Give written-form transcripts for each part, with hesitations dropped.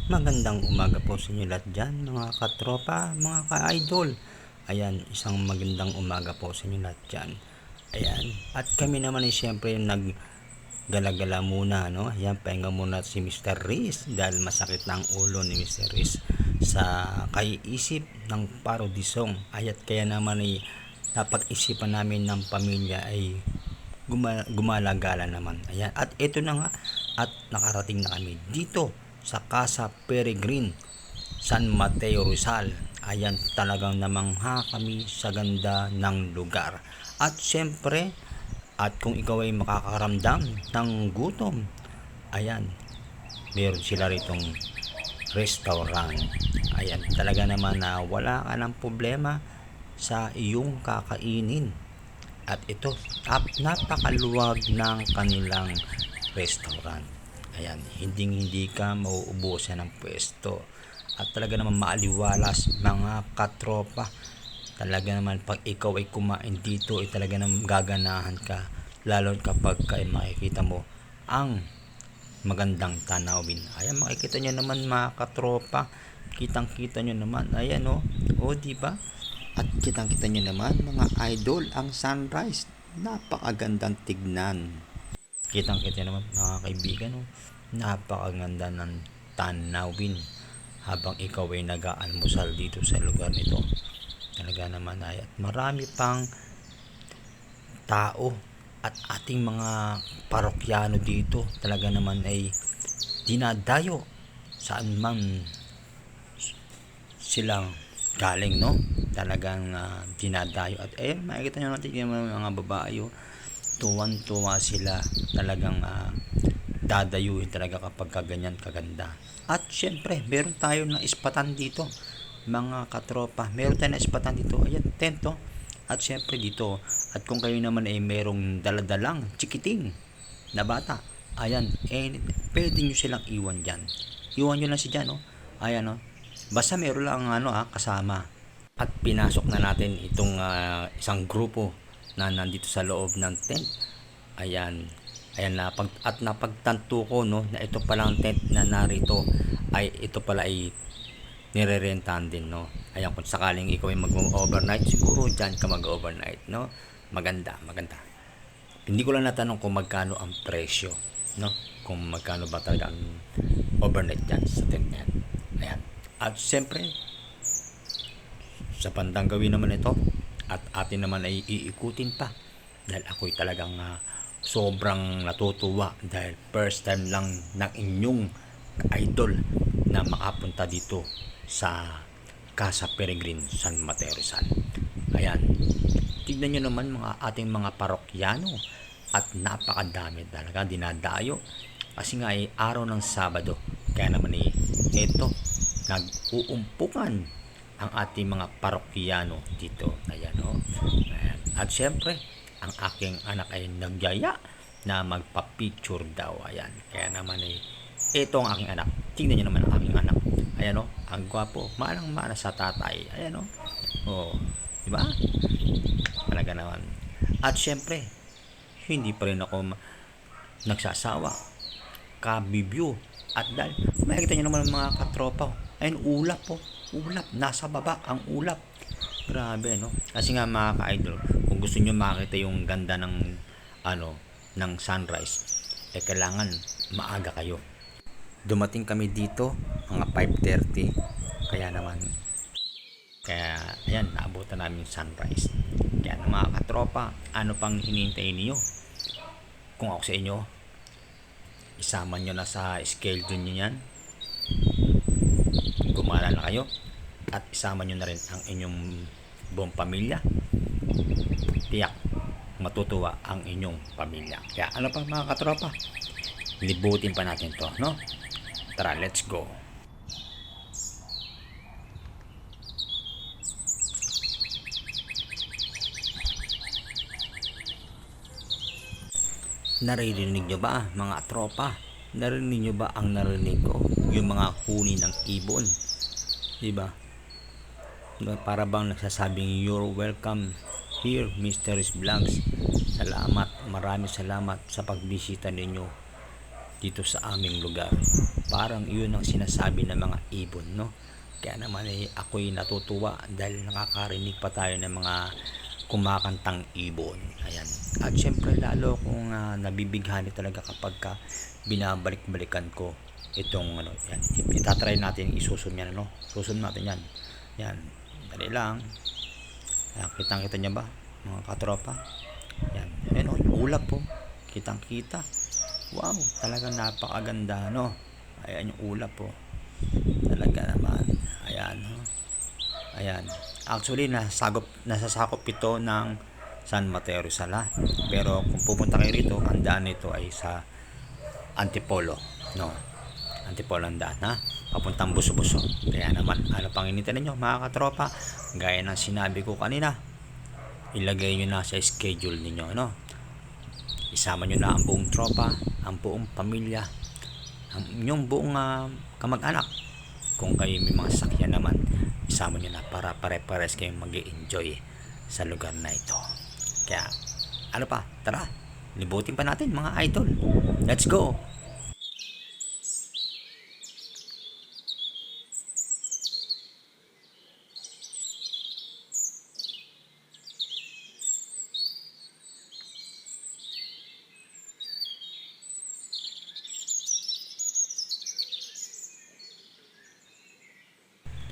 Magandang umaga po sa inyo lahat dyan, mga katropa, mga ka-idol. Ayan, isang magandang umaga po sa inyo lahat dyan. Ayan, at kami naman ay siyempre naggalagala muna, no? Ayan, pahinga muna si Mr. Riz dahil masakit na ang ulo ni Mr. Riz sa kaiisip ng parodisong. Ayat kaya naman ay napag-isipan namin ng pamilya ay gumalagala naman. Ayan, at ito na nga, at nakarating na kami dito sa Casa Peregrine, San Mateo, Rizal. Ayan, talagang namangha kami sa ganda ng lugar. At syempre, at kung ikaw ay makakaramdam ng gutom, ayan, meron sila ritong restaurant. Ayan, talaga naman na wala ka ng problema sa iyong kakainin. At ito, napakaluwag ng kanilang restaurant. Ayan, hindi ka mauubusan ng pwesto. At talaga naman maaliwalas mga katropa. Talaga naman pag ikaw ay kumain dito ay talaga naman gaganahan ka. Lalo kapag makikita mo ang magandang tanawin. Ayan, makikita nyo naman mga katropa. Kitang-kita nyo naman. Ayan o. O, diba? At kitang-kita nyo naman mga idol ang sunrise. Napakagandang tignan. Kitang-kita naman mga kaibigan. Oh. Napakaganda ng tanawin habang ikaw ay nag-aalmusal dito sa lugar nito. Talaga naman ay at marami pang tao at ating mga parokyano dito. Talaga naman ay dinadayo saan man silang galing, no? Talagang dinadayo at makikita nyo natin yung mga babae, tuwan-tuwa sila, talagang dadayuhin talaga kapag kaganyan kaganda. At syempre meron tayo na ispatan dito mga katropa, meron tayo na ispatan dito, ayan, tento. At syempre dito, at kung kayo naman ay merong daladalang chikiting na bata, ayan, pwede nyo silang iwan dyan, iwan nyo lang si dyan, ayan, basta meron lang kasama. At pinasok na natin itong isang grupo na nandito sa loob ng tent. Ayan, at napagtanto ko, no, na ito pala ang tent na narito ay ito pala ay nirerentahan din, no. Ayan, kung sakaling ikaw ay mag-overnight, siguro dyan ka mag-overnight, no. Maganda. Hindi ko lang natanong kung magkano ang presyo, no, kung magkano ba talaga ang overnight dyan sa tent na yan. Ayan, at siyempre sa bandang gawin naman ito at atin naman ay iikutin pa dahil ako'y talagang sobrang natutuwa dahil first time lang ng inyong idol na makapunta dito sa Casa Peregrine, San Mateo, Rizal. Ayan, tignan nyo naman mga ating mga parokyano at napakadami talaga dinadayo kasi nga ay araw ng Sabado, kaya naman ito nag-uumpukan ang ating mga parokyano dito. Ayan, Ayan. At syempre ang aking anak ay nagyaya na magpa-picture daw. Ayan, kaya naman ito ang aking anak. Tingnan niyo naman ang aking anak. Ayan, ang gwapo, manang-mana sa tatay. Ayan, di ba? Talaga naman. At syempre hindi pa rin ako nagsasawa kabibyo at dahil makikita nyo naman mga katropa, ayun, ulap nasa baba ang ulap, grabe, no? Kasi nga mga ka-idol, kung gusto nyo makita yung ganda ng ng sunrise, kailangan maaga kayo. Dumating kami dito mga 5:30, kaya ayan, naabutan namin sunrise. Kaya mga katropa, ano pang hinihintay niyo? Kung ako sa inyo, isama nyo na sa schedule nyo yan, gumala na kayo at isama nyo na rin ang inyong buong pamilya. Tiyak matutuwa ang inyong pamilya. Kaya ano pa mga katropa, libutin pa natin to, no? Tara, let's go. Naririnig nyo ba mga tropa? Narinig nyo ba ang narinig ko? Yung mga huni ng ibon, diba? Para bang nagsasabing you're welcome here, Mr. Vlogs. Salamat, maraming salamat sa pagbisita ninyo dito sa aming lugar. Parang yun ang sinasabi ng mga ibon, no? Kaya naman ako'y natutuwa dahil nakakarinig pa tayo ng mga kumakantang ibon. Ayan. At syempre lalo kung nabibighani talaga kapag binabalik-balikan ko itong yan. Itatry natin isusum yan, Susum natin yan. Yan. Dali lang. Ayan, kitang-kita niya ba, mga katropa? Yan. Ayan, yung ulap po. Kitang-kita. Wow, talagang napakaganda, Ayan yung ulap po. Talaga naman. Ayan, Ayan. Actually, nasasakop ito ng San Mateo Rizal, pero kung pupunta kayo rito, ang daan nito ay sa Antipolo, Antipolo ang daan, papuntang Buso-Buso. Kaya naman, ano pang initin ninyo mga katropa, gaya ng sinabi ko kanina, ilagay nyo na sa schedule ninyo, isama nyo na ang buong tropa, ang buong pamilya, ang inyong buong kamag-anak. Kung kayo may mga sakyan naman, isama nyo na para pare-pares kayong mag-enjoy sa lugar na ito. Kaya ano pa, tara, libutin pa natin mga idol. Let's go.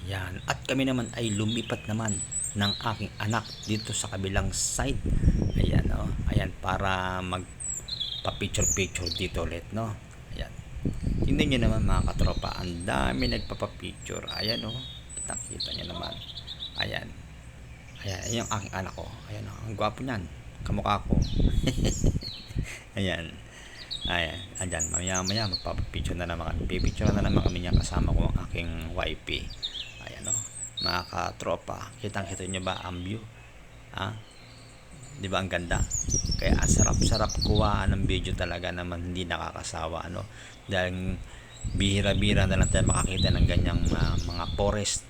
Yan. At kami naman ay lumipat naman ng aking anak dito sa kabilang side. Ayan, Ayan, para magpa-picture dito ulit, Ayan. Tingnan nyo naman mga katropa, ang dami nagpapa-picture. Ayan, Kita nyo naman. Ayan. Ayan yung aking anak ko. Ayan, ang gwapo niyan. Kamukha ko. Ayan. Andyan, maya magpapapicture na naman kami. Pipicture na naman kami niya kasama ko ang aking YP. Ayan, mga katropa, kitang-kita nyo ba ang view? Di ba ang ganda? Kaya sarap-sarap kuhaan ng video talaga naman, hindi nakakasawa, dahil bihira-bihira na lang tayo makakita ng ganyang mga forest,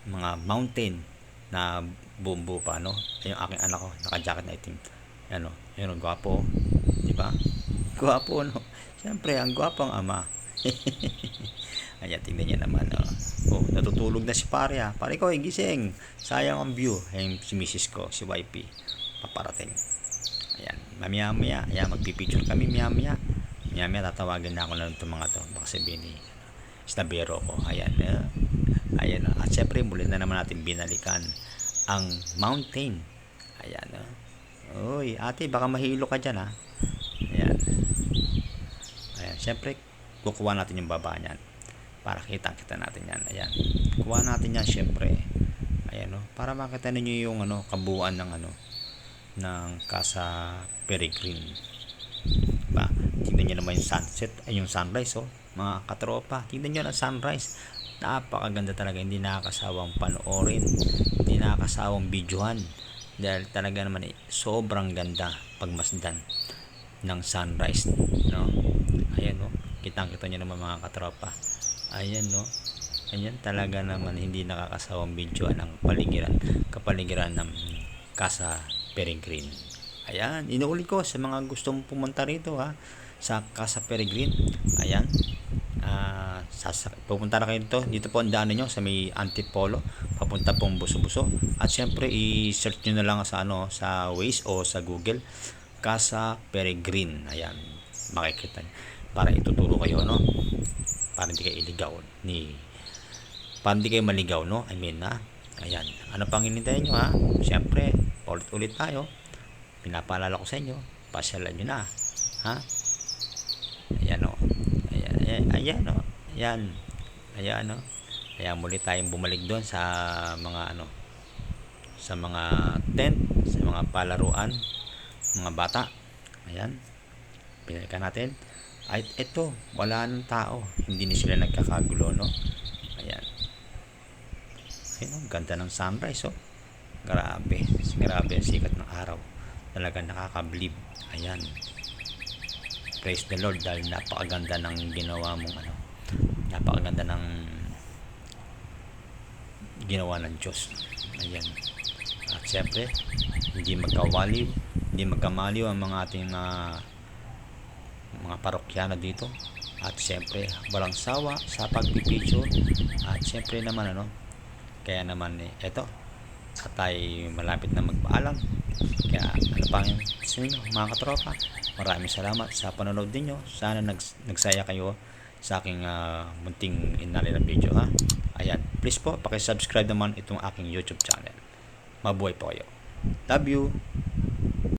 mga mountain na bumbu pa, Ay, yung aking anak ko, naka-jacket na itim. Yun, gwapo, di ba? Gwapo, Siyempre, ang gwapo ang ama. Ayan, tingnan niya naman, natutulog na si pare, Pare ko, gising. Sayang ang view. Ayan, si misis ko, si YP, paparating. Ayan, mamaya, ayan, magpipicture kami, mamaya, tatawagan na ako na itong mga to. Baka sabihin ni Snabero ko. Ayan, at syempre, muli na naman natin binalikan ang mountain. Ayan, Uy, ate, baka mahilo ka dyan, Ayan. Ayan, syempre, kukuha natin yung baba niyan para kita natin yan. Ayan, kuha natin yan syempre. Ayan, para makita niyo yung kabuuan ng ng Casa Peregrine. Diba? Tingnan niyo naman yung sunset, ay yung sunrise, mga katropa. Tingnan niyo ang sunrise. Napakaganda talaga, hindi nakakasawang panoorin, hindi nakakasawang videohan, dahil talaga naman sobrang ganda pagmasdan ng sunrise, Ayan, kitang-kita niyo naman mga katropa. Ayan, Ayan, talaga naman hindi nakakasawang videoan ang kapaligiran ng Casa Peregrine. Ayan, inuulit ko sa mga gustong pumunta rito, sa Casa Peregrine. Ayan, pupunta na kayo dito po ang daan niyo sa may Antipolo, papunta pong Buso-Buso. At syempre i-search niyo na lang sa sa Waze o sa Google, Casa Peregrine. Ayan, makikita niyo para ituturo kayo, para hindi kayo para hindi kayo maligaw, I mean, ayan, ano pang hinintay nyo, syempre, ulit tayo, pinapaalala ko sa inyo, pasyalan nyo na, ayan, ayan, muli tayong bumalik doon sa mga sa mga tent, sa mga palaruan, mga bata. Ayan, pinalikan natin. Ay, ito, wala nang tao, hindi na sila nagkakagulo, Ayan. Ayun, ganda ng sunrise, grabe ang sikat ng araw, talaga nakakablib. Ayan, praise the Lord, dahil napakaganda ng ginawa mong napakaganda ng ginawa ng Diyos. Ayan, at syempre hindi magkamaliw ang mga ating mga parokyano dito, At syempre, walang sawa sa pagpipicture. At syempre naman kaya naman eto, at tayo malapit na magpaalam. Kaya ano pang sa inyo mga katropa, maraming salamat sa panonood ninyo. Sana nagsaya kayo sa aking munting inali na video ha. Ayan, please po pakisubscribe naman itong aking YouTube channel. Mabuhay po kayo. Love you.